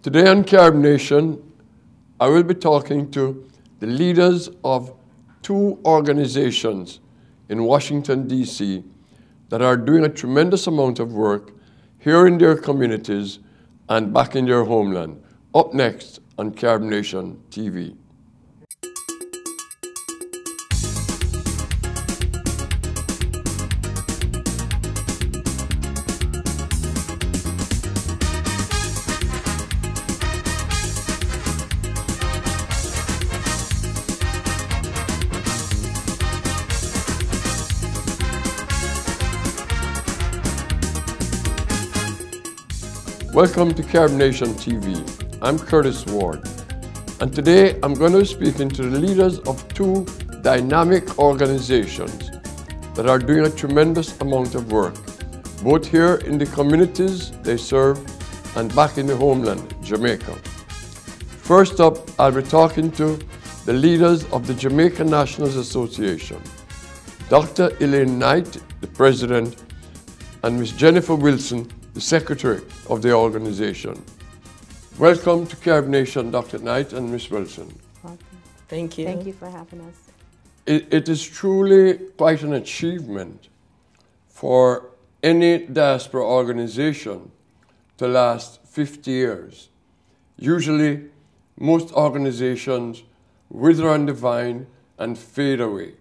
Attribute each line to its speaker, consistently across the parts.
Speaker 1: Today on CaribNation, I will be talking to the leaders of two organizations in Washington, D.C. that are doing a tremendous amount of work here in their communities and back in their homeland. Up next on CaribNation TV. Welcome to CaribNation TV. I'm Curtis Ward, and today I'm going to be speaking to the leaders of two dynamic organizations that are doing a tremendous amount of work, both here in the communities they serve and back in the homeland, Jamaica. First up, I'll be talking to the leaders of the Jamaican National Association, Dr. ELAINE Knight, the president, and Ms. Jennifer Wilson, the secretary of the organization. Welcome to CaribNation, Dr. Knight and Ms. Wilson.
Speaker 2: Welcome.
Speaker 3: Thank you.
Speaker 2: Thank you for having us.
Speaker 1: It is truly quite an achievement for any diaspora organization to last 50 years. Usually, most organizations wither on the vine and fade away.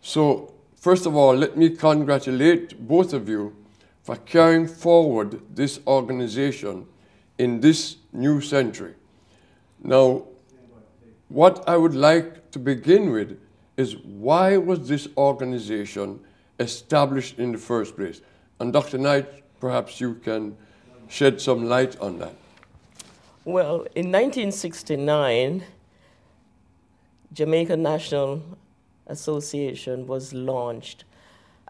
Speaker 1: So, first of all, let me congratulate both of you for carrying forward this organization in this new century. Now, what I would like to begin with is, why was this organization established in the first place? And Dr. Knight, perhaps you can shed some light on that.
Speaker 3: Well, in 1969, Jamaican National Association was launched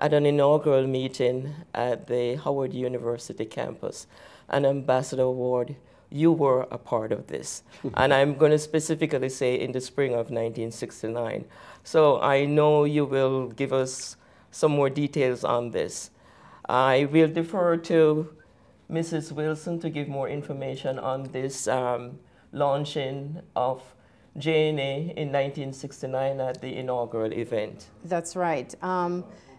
Speaker 3: at an inaugural meeting at the Howard University campus. And Ambassador Ward, you were a part of this. And I'm going to specifically say in the spring of 1969. So I know you will give us some more details on this. I will defer to Mrs. Wilson to give more information on this launching of JNA in 1969 at the inaugural event.
Speaker 2: That's right.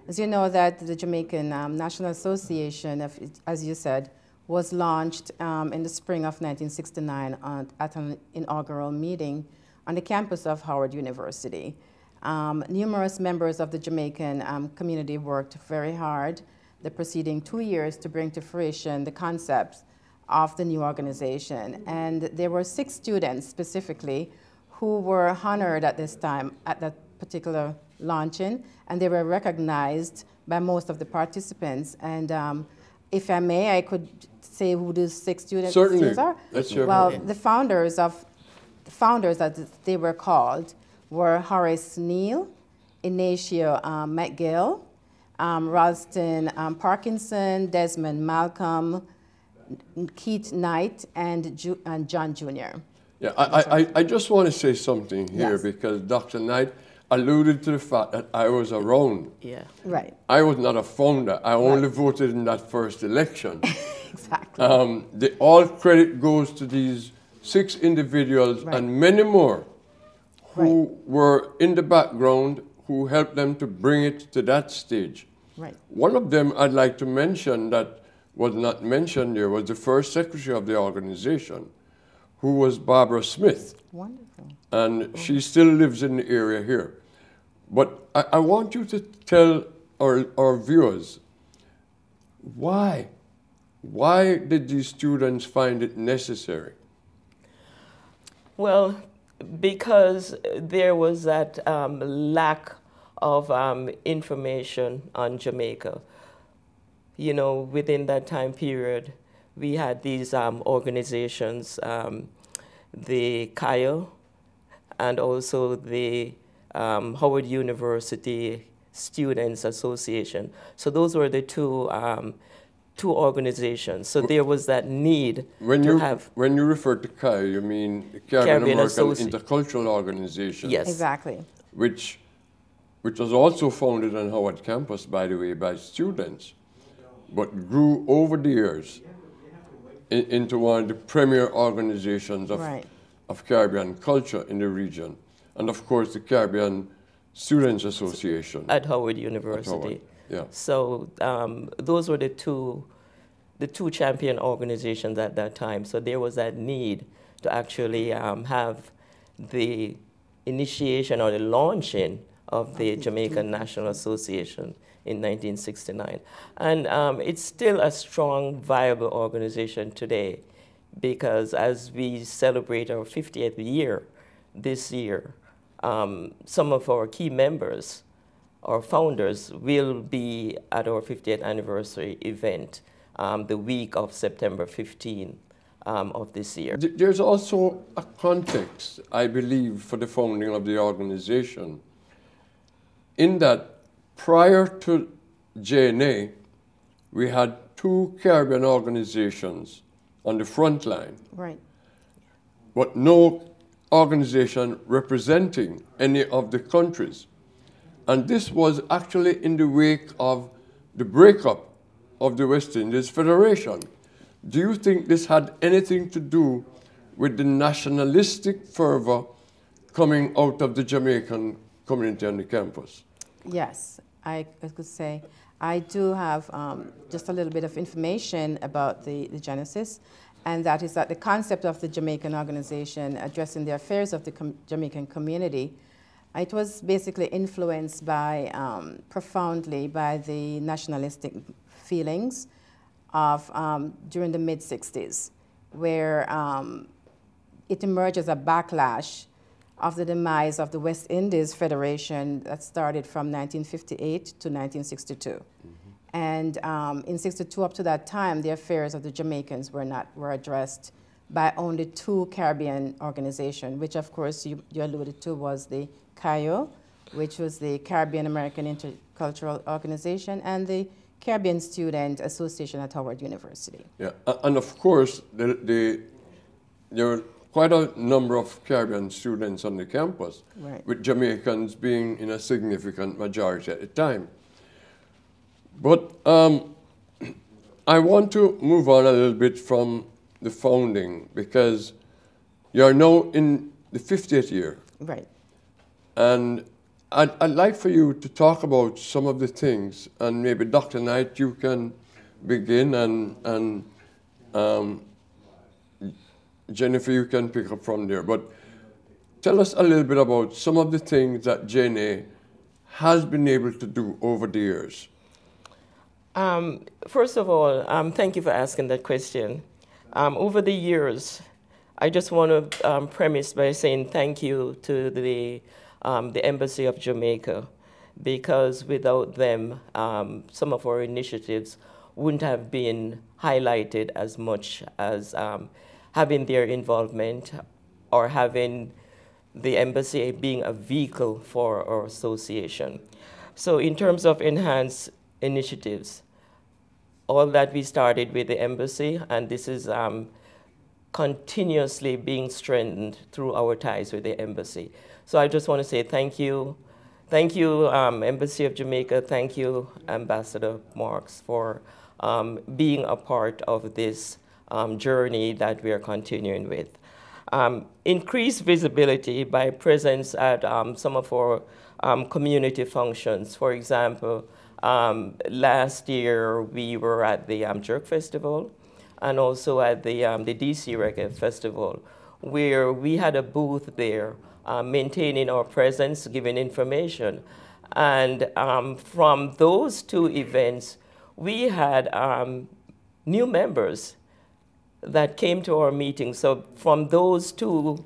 Speaker 2: As you know, that the Jamaican National Association, as you said, was launched in the spring of 1969 at an inaugural meeting on the campus of Howard University. Numerous members of the Jamaican community worked very hard the preceding 2 years to bring to fruition the concepts of the new organization. And there were 6 students specifically who were honored at this time, at that particular launching, and they were recognized by most of the participants. And if I may, I could say who these 6 students are.
Speaker 1: That's your
Speaker 2: well, the founders as they were called were Horace Neal, Ignacio McGill, Ralston Parkinson, Desmond Malcolm, Keith Knight, and John Jr.
Speaker 1: Yeah, I just want to say something here, yes, because Dr. Knight alluded to the fact that I was around.
Speaker 3: Yeah.
Speaker 2: Right.
Speaker 1: I was not a founder. I only voted in that first election.
Speaker 2: Exactly.
Speaker 1: All credit goes to these 6 individuals, right, and many more who, right, were in the background, who helped them to bring it to that stage.
Speaker 2: Right.
Speaker 1: One of them I'd like to mention that was not mentioned here was the first secretary of the organization, who was Barbara Smith.
Speaker 2: Wonderful.
Speaker 1: And she still lives in the area here. But I want you to tell our viewers, why? Why did these students find it necessary?
Speaker 3: Well, because there was that lack of information on Jamaica. You know, within that time period, we had these organizations, the KAYLIN and also the Howard University Students Association. So those were the two organizations. So there was that need to have...
Speaker 1: When you refer to KAYLIN, you mean the Caribbean American Intercultural Organization.
Speaker 2: Yes. Exactly.
Speaker 1: Which was also founded on Howard campus, by the way, by students, but grew over the years. into one of the premier organizations of,
Speaker 2: Right.
Speaker 1: of Caribbean culture in the region. And of course, the Caribbean Students Association.
Speaker 3: At Howard University.
Speaker 1: At Howard, yeah.
Speaker 3: So those were the two champion organizations at that time. So there was that need to actually have the initiation or the launching of the Jamaican National Association in 1969. And it's still a strong, viable organization today, because as we celebrate our 50th year this year, some of our key members, our founders, will be at our 50th anniversary event the week of September 15 of this year.
Speaker 1: There's also a context, I believe, for the founding of the organization, in that prior to JNA, we had two Caribbean organizations on the front line,
Speaker 2: Right.
Speaker 1: but no organization representing any of the countries. And this was actually in the wake of the breakup of the West Indies Federation. Do you think this had anything to do with the nationalistic fervor coming out of the Jamaican community on the campus?
Speaker 2: Yes, I could say. I do have just a little bit of information about the genesis, and that is that the concept of the Jamaican organization addressing the affairs of the Jamaican community, it was basically influenced by, profoundly by the nationalistic feelings of during the mid-60s, where it emerged as a backlash of the demise of the West Indies Federation that started from 1958 to 1962. Mm-hmm. And in 62 up to that time, the affairs of the Jamaicans were addressed by only two Caribbean organizations, which of course you alluded to was the CAYO, which was the Caribbean American Intercultural Organization, and the Caribbean Student Association at Howard University.
Speaker 1: Yeah, and of course, there were quite a number of Caribbean students on the campus,
Speaker 2: right,
Speaker 1: with Jamaicans being in a significant majority at the time. But I want to move on a little bit from the founding, because you're now in the 50th year.
Speaker 2: Right.
Speaker 1: And I'd like for you to talk about some of the things, and maybe Dr. Knight, you can begin, and Jennifer, you can pick up from there. But tell us a little bit about some of the things that JNA has been able to do over the years.
Speaker 3: First of all, thank you for asking that question. Over the years, I just want to premise by saying thank you to the Embassy of Jamaica, because without them, some of our initiatives wouldn't have been highlighted as much as having their involvement, or having the embassy being a vehicle for our association. So in terms of enhanced initiatives, all that we started with the embassy, and this is continuously being strengthened through our ties with the embassy. So I just want to say thank you. Thank you, Embassy of Jamaica. Thank you, Ambassador Marks, for being a part of this journey that we are continuing with. Increased visibility by presence at some of our community functions. For example, last year we were at the Jerk Festival, and also at the DC Reggae Festival, where we had a booth there, maintaining our presence, giving information. And from those two events, we had new members that came to our meetings. So from those two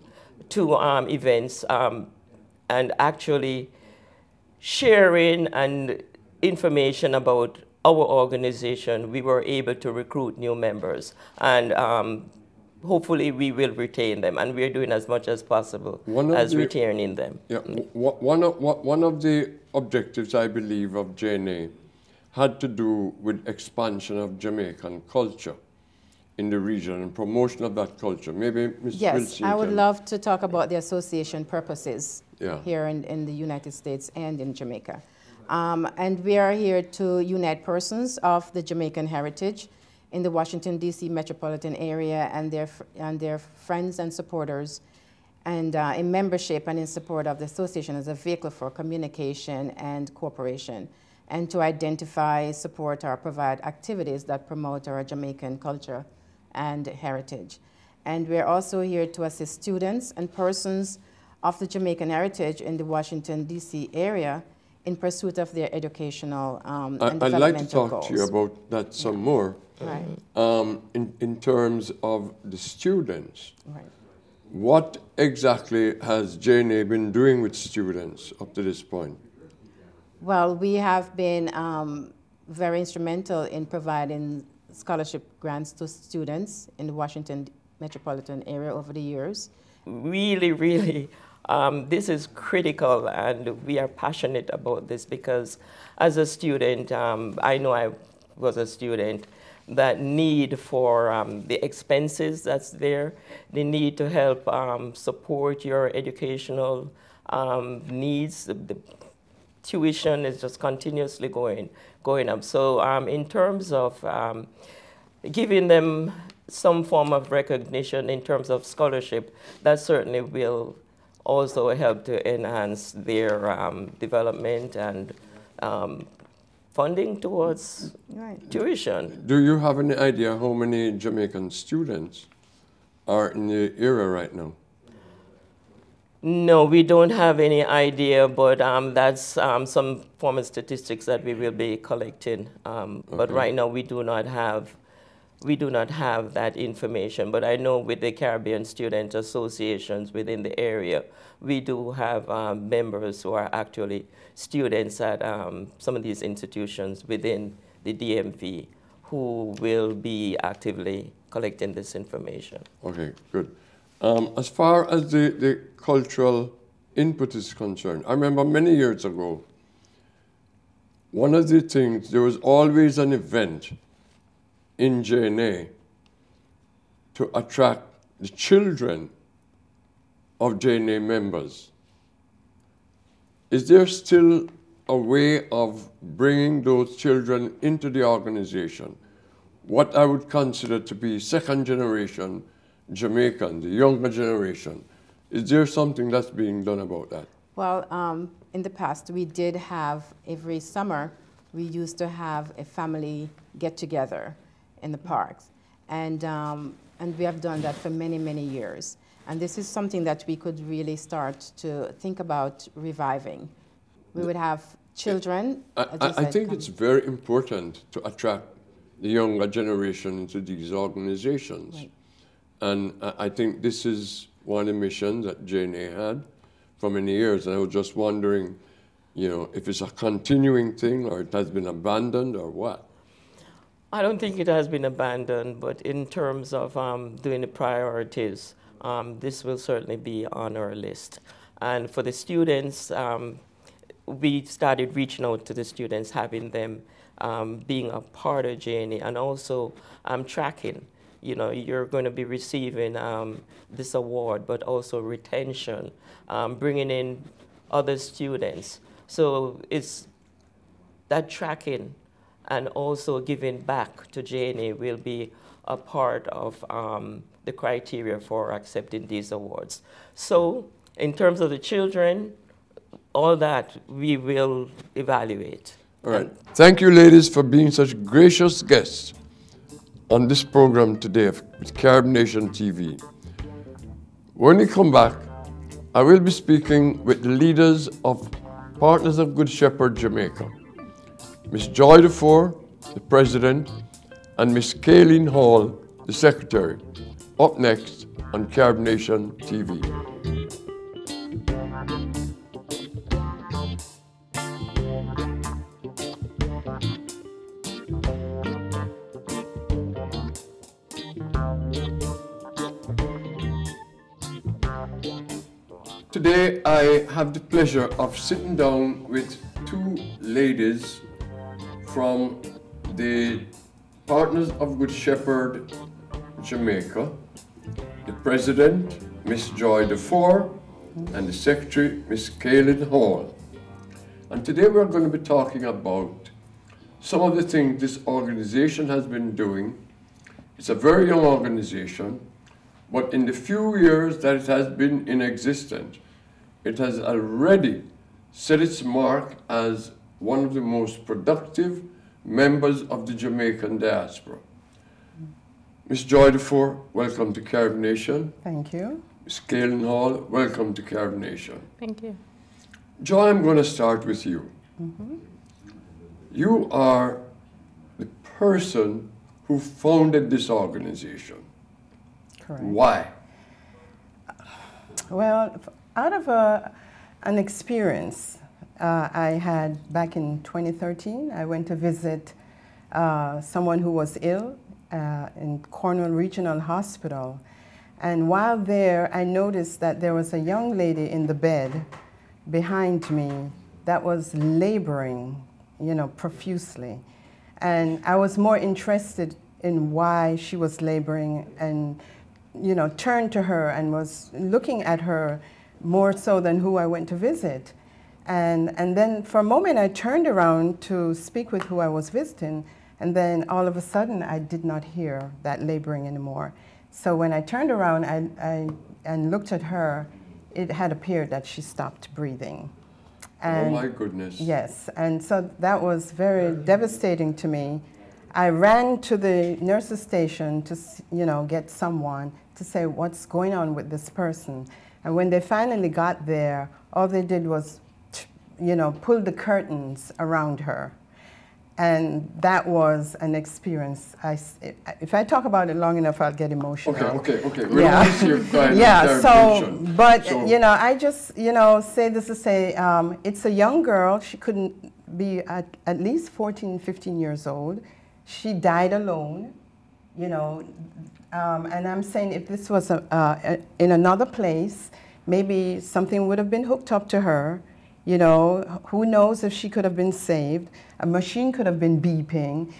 Speaker 3: events, and actually sharing and information about our organization, we were able to recruit new members, and hopefully we will retain them, and we're doing as much as possible as retaining them.
Speaker 1: Yeah, one of the objectives, I believe, of JNA had to do with expansion of Jamaican culture in the region and promotion of that culture. Maybe Ms.
Speaker 2: Yes,
Speaker 1: Wilson,
Speaker 2: I would love to talk about the association purposes
Speaker 1: yeah,
Speaker 2: here in the United States and in Jamaica. And we are here to unite persons of the Jamaican heritage in the Washington, D.C. metropolitan area and their friends and supporters, and in membership and in support of the association as a vehicle for communication and cooperation, and to identify, support, or provide activities that promote our Jamaican culture and heritage. And we're also here to assist students and persons of the Jamaican heritage in the Washington, D.C. area in pursuit of their educational and developmental
Speaker 1: I'd like to talk
Speaker 2: goals.
Speaker 1: to you about that some more.
Speaker 2: Right.
Speaker 1: In terms of the students.
Speaker 2: Right.
Speaker 1: What exactly has JNA been doing with students up to this point?
Speaker 2: Well, we have been very instrumental in providing scholarship grants to students in the Washington metropolitan area over the years.
Speaker 3: Really, really, this is critical, and we are passionate about this because as a student, I know I was a student, that need for the expenses that's there, the need to help support your educational needs. The tuition is just continuously going up. So in terms of giving them some form of recognition in terms of scholarship, that certainly will also help to enhance their development and funding towards tuition.
Speaker 1: Do you have any idea how many Jamaican students are in the area right now?
Speaker 3: No, we don't have any idea, but that's some form of statistics that we will be collecting. But right now we do not have that information. But I know with the Caribbean Student Associations within the area, we do have members who are actually students at some of these institutions within the DMV who will be actively collecting this information.
Speaker 1: Okay, good. As far as the cultural input is concerned, I remember many years ago, one of the things, there was always an event in JNA to attract the children of JNA members. Is there still a way of bringing those children into the organization? What I would consider to be second generation Jamaican, the younger generation. Is there something that's being done about that?
Speaker 2: Well, in the past, we did have, every summer, we used to have a family get-together in the parks. And we have done that for many, many years. And this is something that we could really start to think about reviving. We would have children.
Speaker 1: I think it's very important to attract the younger generation into these organizations.
Speaker 2: Right.
Speaker 1: And I think this is one of the missions that JNA had for many years. And I was just wondering, you know, if it's a continuing thing or it has been abandoned or what?
Speaker 3: I don't think it has been abandoned, but in terms of doing the priorities, this will certainly be on our list. And for the students, we started reaching out to the students, having them being a part of JNA, and also tracking. You know, you're going to be receiving this award, but also retention, bringing in other students. So it's that tracking and also giving back to JNA will be a part of the criteria for accepting these awards. So in terms of the children, all that we will evaluate.
Speaker 1: All right. Thank you, ladies, for being such gracious guests on this program today with CaribNation TV. When we come back, I will be speaking with the leaders of Partners of Good Shepherd Jamaica, Ms. Joy Dufour, the President, and Ms. KAYLIN Hall, the Secretary, up next on CaribNation TV. Today, I have the pleasure of sitting down with two ladies from the Partners of Good Shepherd Jamaica, the President, Ms. Joy Dufour, and the Secretary, Ms. KAYLIN Hall. And today we're going to be talking about some of the things this organization has been doing It's a very young organization, but in the few years that it has been in existence, it has already set its mark as one of the most productive members of the Jamaican diaspora. Ms. Joy Dufour, welcome to CaribNation.
Speaker 4: Thank you.
Speaker 1: Ms. KAYLIN Hall, welcome to CaribNation.
Speaker 2: Thank you.
Speaker 1: Joy, I'm going to start with you. You are the person who founded this organization.
Speaker 4: Correct.
Speaker 1: Why?
Speaker 4: Well, out of an experience I had back in 2013, I went to visit someone who was ill in Cornwall Regional Hospital. And while there, I noticed that there was a young lady in the bed behind me that was laboring, profusely. And I was more interested in why she was laboring and, turned to her and was looking at her more so than who I went to visit. And then for a moment I turned around to speak with who I was visiting, and then all of a sudden I did not hear that laboring anymore. So when I turned around and looked at her, it had appeared that she stopped breathing. And,
Speaker 1: oh my goodness.
Speaker 4: Yes, and so that was very devastating to me. I ran to the nurse's station to, get someone to say what's going on with this person. And when they finally got there, all they did was, pull the curtains around her. And that was an experience. If I talk about it long enough, I'll get emotional.
Speaker 1: Okay. We don't want to see your crying.
Speaker 4: Yeah. I just, say this to say, it's a young girl. She couldn't be at least 14, 15 years old. She died alone, and I'm saying if this was in another place, maybe something would have been hooked up to her. Who knows if she could have been saved? A machine could have been beeping,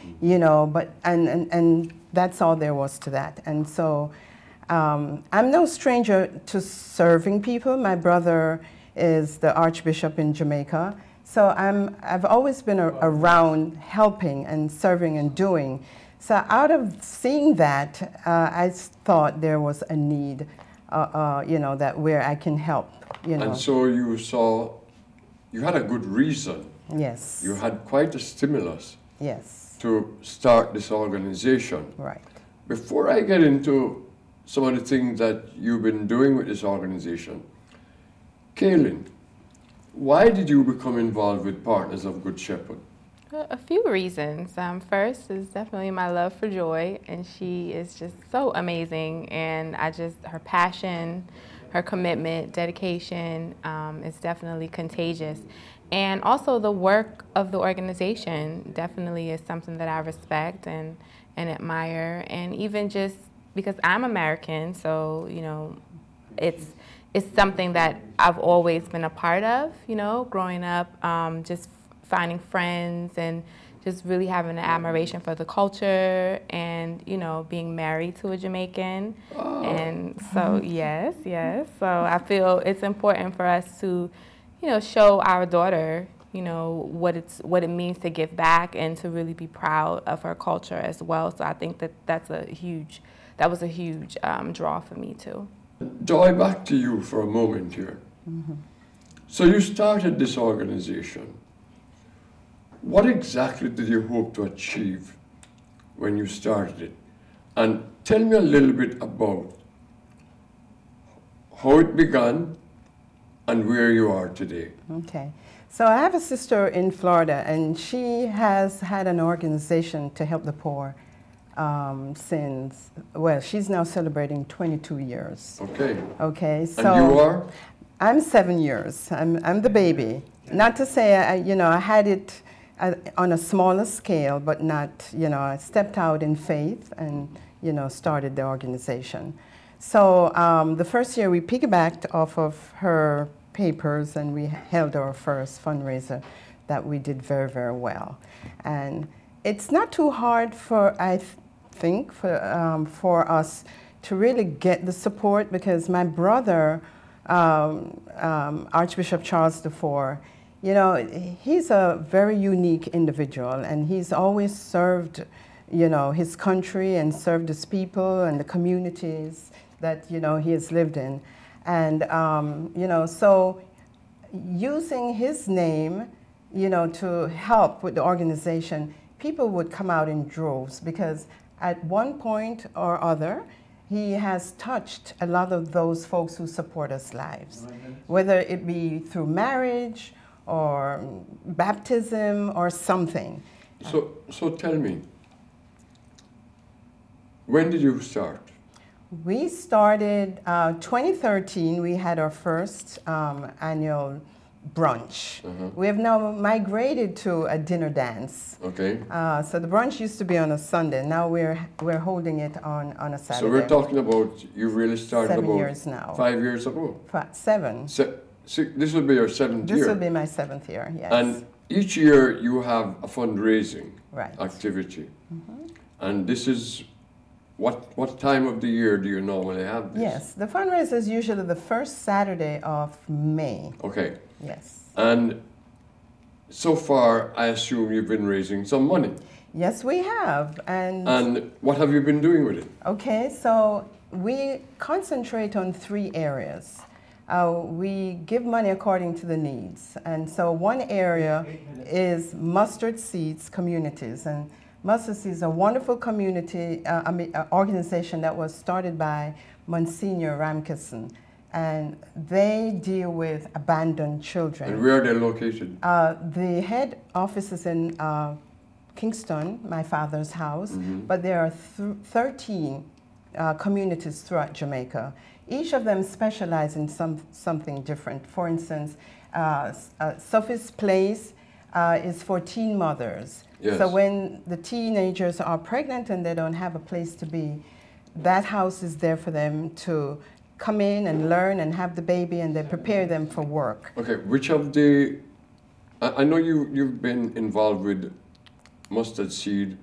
Speaker 4: but and that's all there was to that. And so I'm no stranger to serving people. My brother is the Archbishop in Jamaica, so I've always been around helping and serving and doing. So out of seeing that, I thought there was a need, that where I can help.
Speaker 1: And so you saw. You had a good reason.
Speaker 4: Yes.
Speaker 1: You had quite a stimulus.
Speaker 4: Yes.
Speaker 1: To start this organization.
Speaker 4: Right.
Speaker 1: Before I get into some of the things that you've been doing with this organization, KAYLIN, why did you become involved with Partners of Good Shepherd?
Speaker 5: A few reasons. First is definitely my love for Joy, and she is just so amazing, and her passion, her commitment, dedication is definitely contagious. And also the work of the organization definitely is something that I respect and admire. And even just because I'm American, so, it's something that I've always been a part of, growing up, just finding friends and just really having an admiration for the culture and, being married to a Jamaican.
Speaker 1: Oh.
Speaker 5: And so, yes. So I feel it's important for us to, show our daughter, what it means to give back and to really be proud of her culture as well. So I think that was a huge draw for me too.
Speaker 1: Joy, back to you for a moment here. So you started this organization. What exactly did you hope to achieve when you started it? And tell me a little bit about how it began and where you are today.
Speaker 4: Okay. So I have a sister in Florida, and she has had an organization to help the poor since, she's now celebrating 22 years.
Speaker 1: Okay.
Speaker 4: Okay. So
Speaker 1: and you are?
Speaker 4: I'm 7 years. I'm the baby. Not to say, I had it on a smaller scale, but not, I stepped out in faith and, started the organization. So the first year we piggybacked off of her papers, and we held our first fundraiser that we did very, very well. And it's not too hard I think, for us to really get the support, because my brother, Archbishop Charles Dufour, he's a very unique individual, and he's always served, you know, his country and served his people and the communities that, you know, he has lived in. And, you know, so using his name, you know, to help with the organization, people would come out in droves because at one point or other, he has touched a lot of those folks who support us lives, whether it be through marriage or baptism or something.
Speaker 1: So tell me, when did you start?
Speaker 4: We started 2013. We had our first annual brunch. We have now migrated to a dinner dance.
Speaker 1: Okay.
Speaker 4: So the brunch used to be on a Sunday. Now we're holding it on a Saturday.
Speaker 1: So we're talking about, you really started
Speaker 4: 7
Speaker 1: about
Speaker 4: years now.
Speaker 1: 5 years ago?
Speaker 4: 7.
Speaker 1: This will be your 7th year.
Speaker 4: This will be my 7th year, yes.
Speaker 1: And each year you have a fundraising activity. And this is, what time of the year do you normally have this?
Speaker 4: Yes, the fundraiser is usually the first Saturday of May.
Speaker 1: Okay.
Speaker 4: Yes.
Speaker 1: And so far, I assume you've been raising some money.
Speaker 4: Yes, we have.
Speaker 1: And what have you been doing with it?
Speaker 4: Okay, so we concentrate on 3 areas. We give money according to the needs. And so one area is mustard seeds communities. And Mustard Seeds is a wonderful community organization that was started by Monsignor Ramkison. And they deal with abandoned children.
Speaker 1: And where are they located?
Speaker 4: The head office is in Kingston, my father's house, but there are 13 communities throughout Jamaica. Each of them specialize in something different. For instance, Sophie's Place is for teen mothers.
Speaker 1: Yes.
Speaker 4: So when the teenagers are pregnant and they don't have a place to be, that house is there for them to come in and learn and have the baby, and they prepare them for work.
Speaker 1: Okay, which of the, I know you've been involved with Mustard Seed,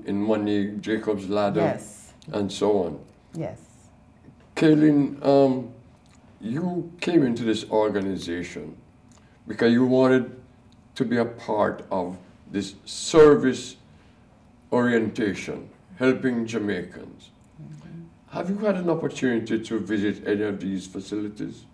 Speaker 1: in Money, Jacob's Ladder,
Speaker 4: Yes.
Speaker 1: and so on.
Speaker 4: Yes.
Speaker 1: KAYLIN, you came into this organization because you wanted to be a part of this service orientation, helping Jamaicans. Have you had an opportunity to visit any of these facilities?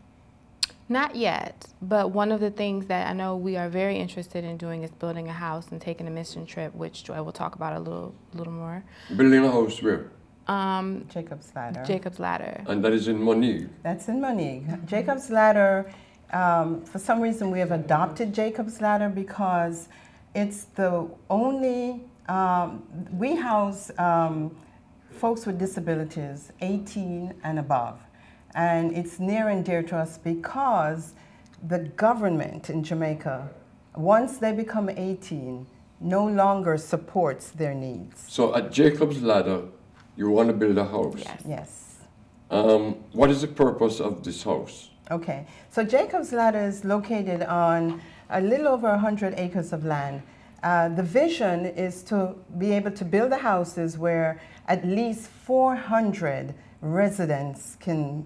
Speaker 5: Not yet, but one of the things that I know we are very interested in doing is building a house and taking a mission trip, which Joy will talk about a little more.
Speaker 1: Building a house where?
Speaker 4: Jacob's Ladder.
Speaker 5: Jacob's Ladder.
Speaker 1: And that is in Monique.
Speaker 4: That's in Monique. Jacob's Ladder, for some reason we have adopted Jacob's Ladder because it's the only, we house folks with disabilities 18 and above. And it's near and dear to us because the government in Jamaica, once they become 18, no longer supports their needs.
Speaker 1: So at Jacob's Ladder, you want to build a house?
Speaker 5: Yes.
Speaker 4: Yes.
Speaker 1: What is the purpose of this house?
Speaker 4: Okay, so Jacob's Ladder is located on a little over 100 acres of land. The vision is to be able to build the houses where at least 400 residents can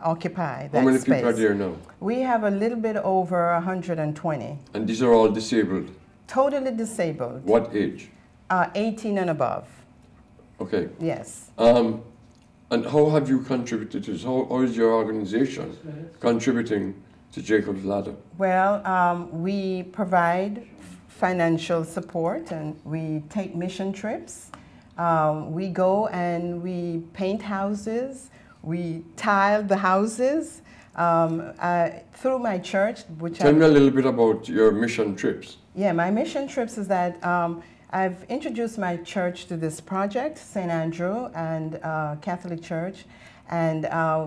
Speaker 4: occupy that space.
Speaker 1: How many people are there now?
Speaker 4: We have a little bit over 120.
Speaker 1: And these are all disabled?
Speaker 4: Totally disabled.
Speaker 1: What age?
Speaker 4: 18 and above.
Speaker 1: Okay.
Speaker 4: Yes.
Speaker 1: And how have you contributed to this? How is your organization contributing to Jacob's Ladder?
Speaker 4: Well, we provide financial support and we take mission trips. We go and we paint houses, we tile the houses. Through my church, which
Speaker 1: Tell me a little bit about your mission trips.
Speaker 4: Yeah, my mission trips is that I've introduced my church to this project, St. Andrew and Catholic Church, and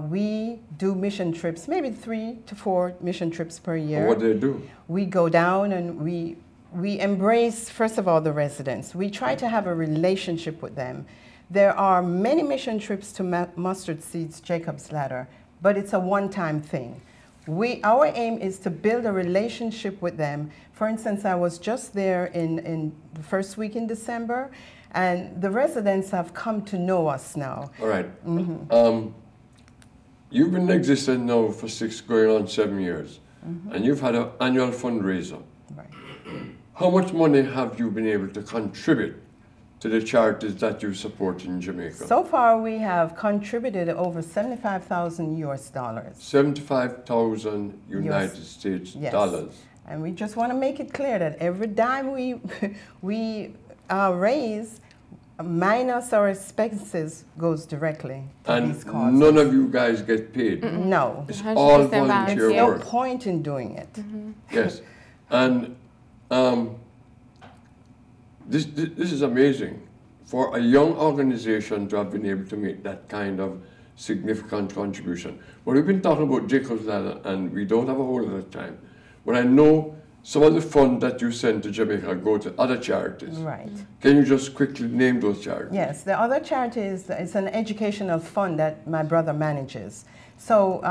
Speaker 4: we do mission trips, maybe 3 to 4 mission trips per year.
Speaker 1: What do they do?
Speaker 4: We go down and we embrace, first of all, the residents. We try to have a relationship with them. There are many mission trips to Mustard Seeds, Jacob's Ladder, but it's a one-time thing. Our aim is to build a relationship with them. For instance, I was just there in the first week in December, and the residents have come to know us now.
Speaker 1: All right. You've been in existence now for 6, going on 7 years, and you've had an annual fundraiser.
Speaker 4: Right.
Speaker 1: How much money have you been able to contribute to the charities that you support in Jamaica?
Speaker 4: So far, we have contributed over $75,000.
Speaker 1: 75,000 United States
Speaker 4: Yes.
Speaker 1: dollars.
Speaker 4: And we just want to make it clear that every dime we raise, minus our expenses, goes directly to these
Speaker 1: And
Speaker 4: causes.
Speaker 1: none of you guys get paid.
Speaker 4: No.
Speaker 1: It's all
Speaker 5: 100%
Speaker 1: volunteer
Speaker 5: volunteer.
Speaker 4: No
Speaker 1: work.
Speaker 4: point in doing it.
Speaker 1: Yes. And this is amazing for a young organization to have been able to make that kind of significant contribution. Well, we've been talking about Jacob's Ladder, and we don't have a whole lot of time. But I know some of the funds that you send to Jamaica go to other charities.
Speaker 4: Right.
Speaker 1: Can you just quickly name those charities?
Speaker 4: Yes, the other charity is it's an educational fund that my brother manages. So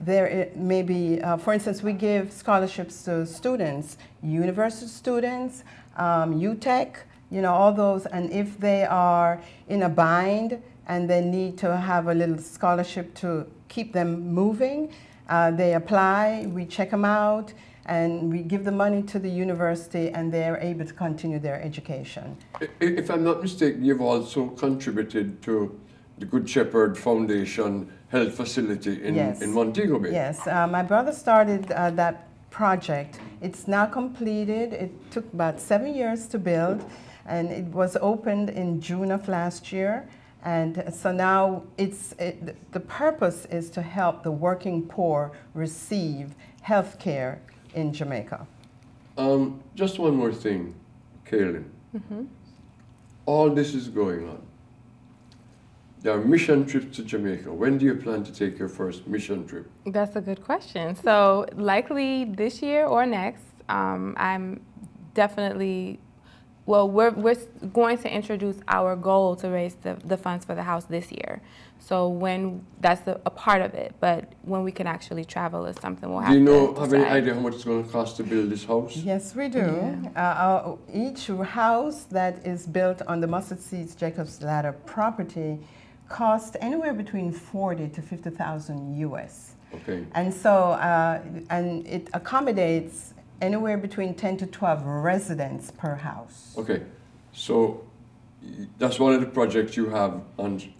Speaker 4: there may be, for instance, we give scholarships to students, university students, UTech, you know, all those. And if they are in a bind and they need to have a little scholarship to keep them moving, they apply, we check them out, and we give the money to the university, and they're able to continue their education.
Speaker 1: If I'm not mistaken, you've also contributed to the Good Shepherd Foundation health facility in Montego Bay.
Speaker 4: Yes, my brother started that project. It's now completed. It took about 7 years to build, and it was opened in June of last year. And so now the purpose is to help the working poor receive health care in Jamaica.
Speaker 1: Just one more thing, KAYLIN. All this is going on. There are mission trips to Jamaica. When do you plan to take your first mission trip?
Speaker 5: That's a good question. So likely this year or next. I'm definitely, well, we're going to introduce our goal to raise the funds for the house this year. So when that's a part of it, but when we can actually travel is something we'll have to
Speaker 1: Do you
Speaker 5: decide.
Speaker 1: have any idea how much it's going to cost to build this house?
Speaker 4: Yes, we do. Each house that is built on the Mustard Seeds Jacob's Ladder property costs anywhere between 40 to 50,000 US.
Speaker 1: Okay.
Speaker 4: And so, and it accommodates anywhere between 10 to 12 residents per house.
Speaker 1: Okay. So that's one of the projects you have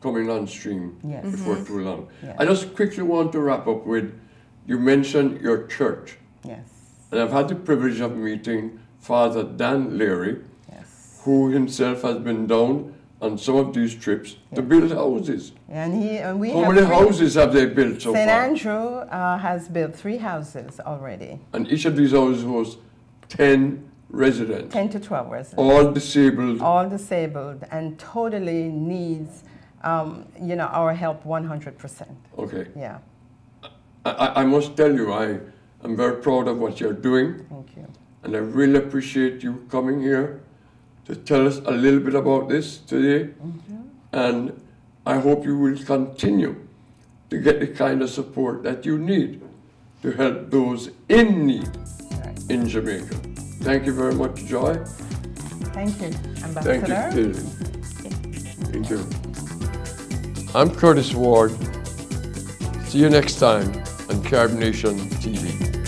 Speaker 1: coming on stream
Speaker 4: Yes.
Speaker 1: before too long.
Speaker 4: Yes.
Speaker 1: I just quickly want to wrap up with, you mentioned your church.
Speaker 4: Yes.
Speaker 1: And I've had the privilege of meeting Father Dan Leary,
Speaker 4: Yes.
Speaker 1: who himself has been down on some of these trips to build houses.
Speaker 4: And we
Speaker 1: How
Speaker 4: have
Speaker 1: many houses have they built so
Speaker 4: St.
Speaker 1: far?
Speaker 4: Andrew has built 3 houses already.
Speaker 1: And each of these houses hosts 10 residents.
Speaker 4: 10 to 12 residents.
Speaker 1: All disabled.
Speaker 4: All disabled and totally needs, you know, our help 100%.
Speaker 1: Okay.
Speaker 4: Yeah.
Speaker 1: I must tell you, I am very proud of what you're doing.
Speaker 4: Thank you.
Speaker 1: And I really appreciate you coming here to tell us a little bit about this today. And I hope you will continue to get the kind of support that you need to help those in need in Jamaica. Thank you very much, Joy.
Speaker 4: Thank you, Ambassador.
Speaker 1: Thank you, KAYLIN. Thank you. I'm Curtis Ward. See you next time on CaribNation TV.